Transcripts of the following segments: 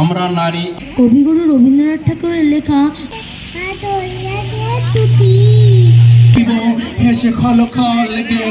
আমরা নারী। কবিগুরু রবীন্দ্রনাথ ঠাকুরের লেখা হেসে খল খল গে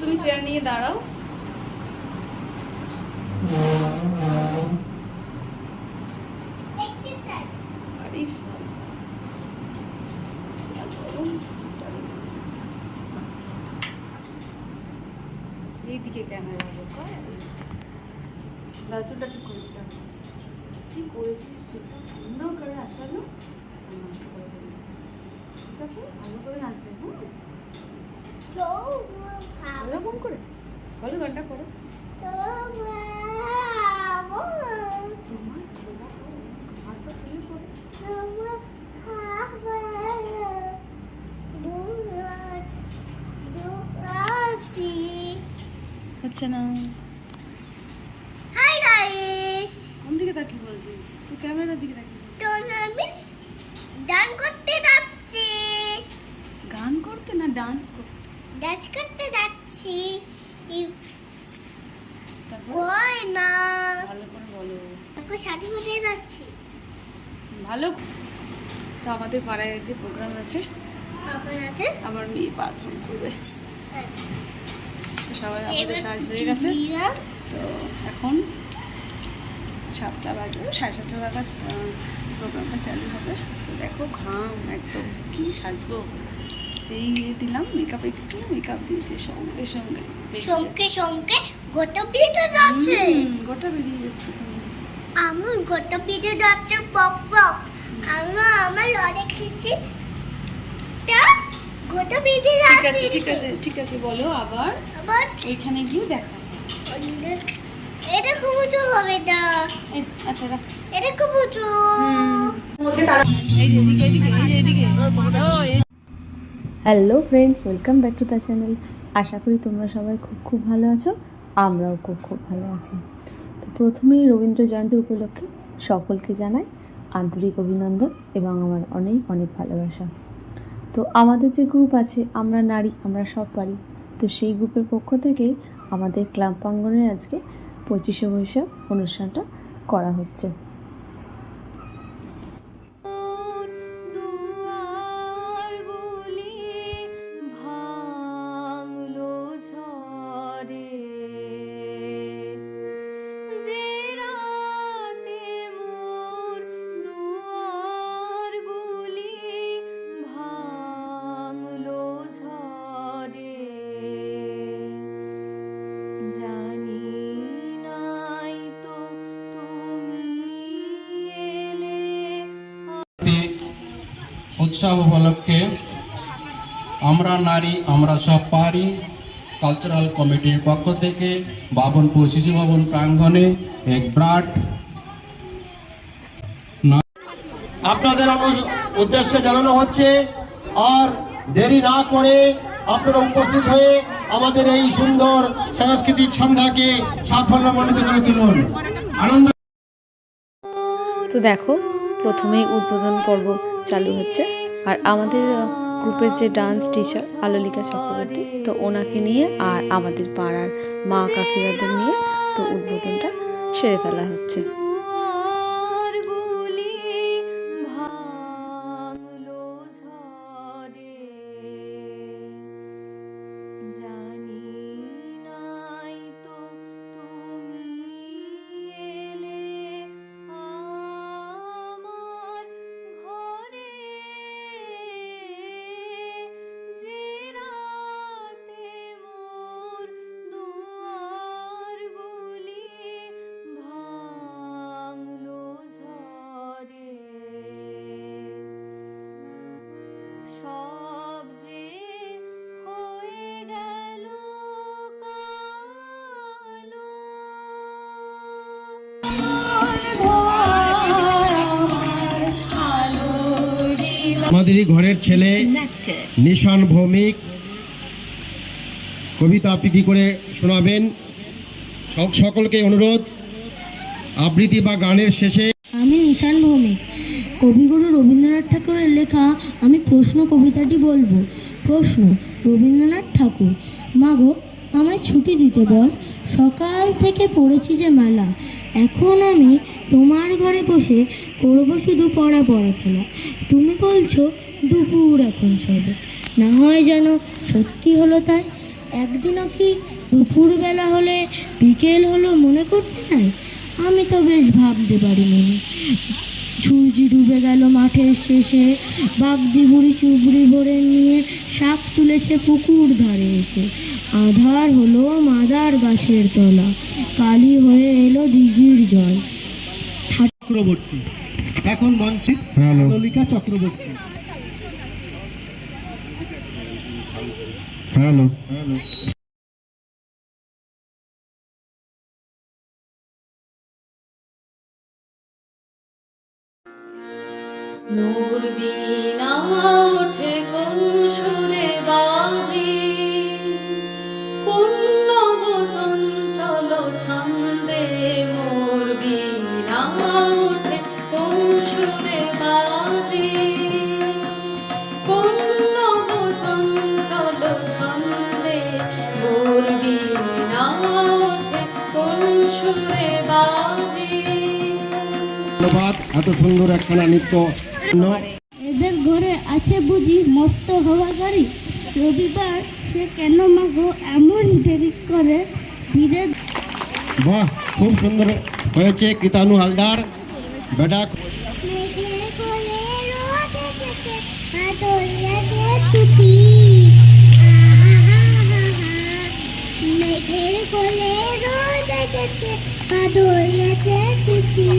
তুমি চেয়ার নিয়ে দাঁড়াও। এইদিকে ক্যামেরা চুলটা ঠিক করে দিতে হবে। কি করেছিস? চুলটা সুন্দর করে আঁচড়ানো নষ্ট করে দেবে। ঠিক আছে, ভালো করে নাচবে। হ্যাঁ এরকম করে বলো, গানটা করো। আচ্ছা না, হাই গাইস, কোন দিকে তাকিয়ে বলছিস? তুই ক্যামেরার দিকে তাকিয়ে। তো আমি ডান্স করতে যাচ্ছি। গান করতে না ডান্স করতে? ডান্স করতে যাচ্ছি। তারপর ওই না, ভালো করে বলো। এখন শাড়ি পরে যাচ্ছি। ভালো তো আমাদের পাড়ায় যে প্রোগ্রাম আছে, আপনার আছে আমার মেয়ে পারফর্ম করবে। তো সবাই আমাদের সাজ হয়ে গেছে। তো এখন 7টা বাজে, 7:30 নাগাদ প্রোগ্রামটা চালু হবে। তো দেখো ঘাম একদম, কি সাজবো। যেই দিলাম মেকআপ, একটু মেকআপ দিয়েছি সঙ্গে সঙ্গে সঙ্গে সঙ্গে গোটা ভিডিও যাচ্ছে। গোটা বেরিয়ে যাচ্ছে। আমি গোটা ভিডিও যাচ্ছে পক পক। আমার লড়ে খেয়েছি তা গোটা ভিডিও ঠিক যাচ্ছে। আছে ঠিক আছে ঠিক আছে, বলো আবার। আবার ওইখানে গিয়ে দেখা। এটা খুব উঁচু হবে না। আচ্ছা রাখ। এটা খুব উঁচু। এই যে এদিকে এদিকে এই যে এদিকে। Hello friends, welcome back to the channel. আশা করি তোমরা সবাই খুব ভালো আছো। আমরাও খুব ভালো আছি। তো প্রথমেই রবীন্দ্র জয়ন্তী উপলক্ষে সকলকে জানাই আন্তরিক অভিনন্দন এবং আমার অনেক অনেক ভালোবাসা। তো আমাদের যে গ্রুপ আছে আমরা নারী আমরা সব পারি, তো সেই গ্রুপের পক্ষ থেকেই আমাদের ক্লাব প্রাঙ্গণে আজকে 25শে বৈশাখ অনুষ্ঠানটা করা হচ্ছে। উৎসব উপলক্ষে আমরা নারী আমরা সব পারি কালচারাল কমিটির পক্ষ থেকে বাবনপুর শিশু ভবন প্রাঙ্গণে এক ব্রাড আপনাদের উদ্দেশ্যে জানানো হচ্ছে। আর দেরি না করে আপনারা উপস্থিত হয়ে আমাদের এই সুন্দর সাংস্কৃতিক সন্ধ্যাকে সাফল্যমণ্ডিত করে তুলুন। আনন্দ। তো দেখো প্রথমেই উদ্বোধন পর্ব চালু হচ্ছে, আর আমাদের গ্রুপের যে ডান্স টিচার আলোলিকা চক্রবর্তী, তো ওনাকে নিয়ে আর আমাদের পাড়ার মা কাকিমাদের নিয়ে তো উদ্বোধনটা সেরে ফেলা হচ্ছে। আমাদেরই ঘরের ছেলে নিশান ভৌমিক কবিতা আবৃত্তি করে শোনাবেন। সকলকে অনুরোধ, আবৃত্তি বা গানের শেষে আমি নিশান ভৌমিক, কবিগুরু রবীন্দ্রনাথ ঠাকুরের লেখা আমি প্রশ্ন কবিতাটি বলবো। প্রশ্ন: রবীন্দ্রনাথ ঠাকুর। মাগো, আমায় ছুটি দিতে বল, সকাল থেকে পড়েছি যে মেলা। এখন আমি তোমার ঘরে বসে করবো শুধু পড়া খেলা। তুমি বলছো দুপুর এখন সবে, না হয় যেন সত্যি হলো তাই। একদিনও কি দুপুরবেলা হলে বিকেল হলো মনে করতে নাই? আমি তো বেশ ভাবতে পারি মনে। সূর্যি ডুবে গেল মাঠের শেষে, বাগদি বুড়ি চুবড়ি ভরে নিয়ে শাক তুলেছে পুকুর ধারে এসে। আধার হলো মাদার গাছের তলা, কালি হয়ে এলো দিঘির জল। চক্রবর্তী এখন মঞ্চে ললিকা চক্রবর্তী। হ্যালো নূর বিনা ওঠে কোন সুরে বাজি, কোন নব চঞ্চল ছন্দে মোর বিনা ওঠে কোন সুরে বাজি, কোন নব চঞ্চল ছন্দে মোর বিনা ওঠে কোন সুরে বাজি। ধন্যবাদ এত সুন্দর একখানা নৃত্য। এদের ঘরে আছে বুঝি মস্ত হওয়া গাড়ি, রবিবার সে কেন মাগো এমন দেরি করে ধীরে। বাহ, খুব সুন্দর হয়েছে কৃতানু হালদার বেটা। মেঘের কোলে রোদ এসেছে, বাদল আছে টুপি। মেঘের কোলে রোদ এসেছে, বাদল আছে টুপি।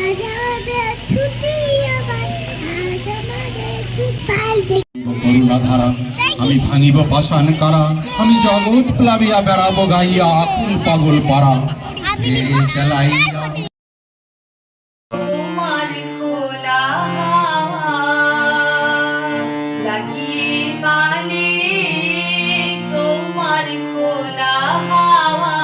আজ আমাদের ছুটি, আবার আজ আমাদের ছুটি। করুণা ধারা আমি ভাঙিব পাষাণ কারা, আমি জগৎ প্লাবিয়া বেড়াবো গাইয়া আকুল পাগল পারা। চালাইয়া তোমার খোলা হাওয়া লাগিয়ে পানে, তোমার খোলা হাওয়া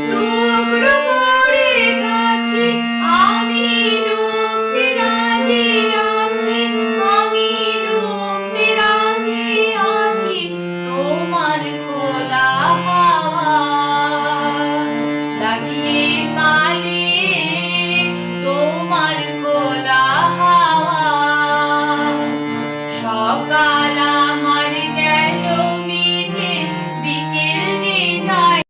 ডুবরো করে গাছে, আমি ডুবতে রাজি আছি, আমি ডুবতে রাজি আছি। তোমার খোলা হাওয়া লাগিয়ে পালে, তোমার খোলা হাওয়া। সকাল আমার গেল মিছে, বিকেল যে যায়।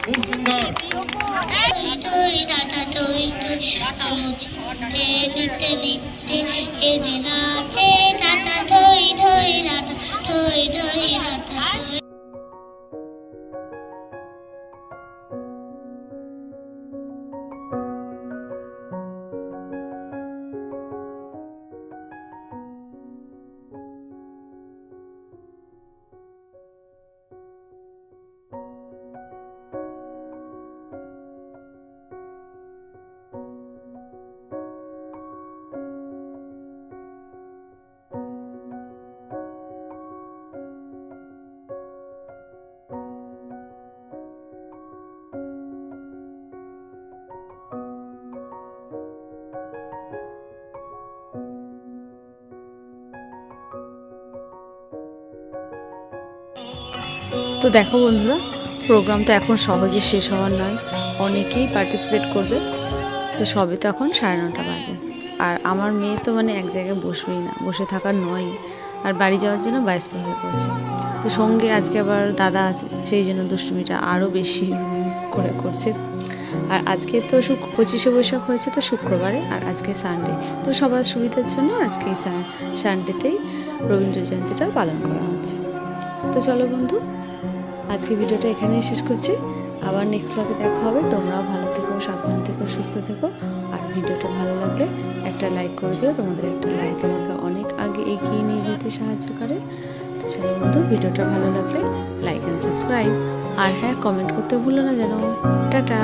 খুব সুন্দর। তুই দাদা তুই ছুটে দিতে দিতে এ যে নাচে দাদা ধই ধই দাদা ধই ধই দাদা। তো দেখো বন্ধুরা, প্রোগ্রাম তো এখন সহজে শেষ হওয়ার নয়, অনেকেই পার্টিসিপেট করবে। তো সবে তো এখন 9:30 বাজে, আর আমার মেয়ে তো মানে এক জায়গায় বসবেই না, বসে থাকার নয়, আর বাড়ি যাওয়ার জন্য ব্যস্ত হয়ে পড়ছে। তো সঙ্গে আজকে আবার দাদা আছে, সেই জন্য দুষ্টুমিটা আরও বেশি করে করছে। আর আজকে তো 25শে বৈশাখ হয়েছে তো শুক্রবারে, আর আজকে সানডে, তো সবার সুবিধার জন্য আজকে এই সানডেতেই রবীন্দ্র জয়ন্তীটা পালন করা হচ্ছে। তো চলো বন্ধু, আজকে ভিডিওটা এখানেই শেষ করছি। আবার নেক্সট ব্লগে দেখা হবে। তোমরাও ভালো থেকো, সাবধানে থেকো, সুস্থ থেকো। আর ভিডিওটা ভালো লাগলে একটা লাইক করে দিও। তোমাদের একটা লাইক আমাকে অনেক আগে এগিয়ে নিয়ে যেতে সাহায্য করে। তো চলো বন্ধু, ভিডিওটা ভালো লাগলে লাইক অ্যান্ড সাবস্ক্রাইব, আর হ্যাঁ, কমেন্ট করতে ভুলো না যেন। টাটা।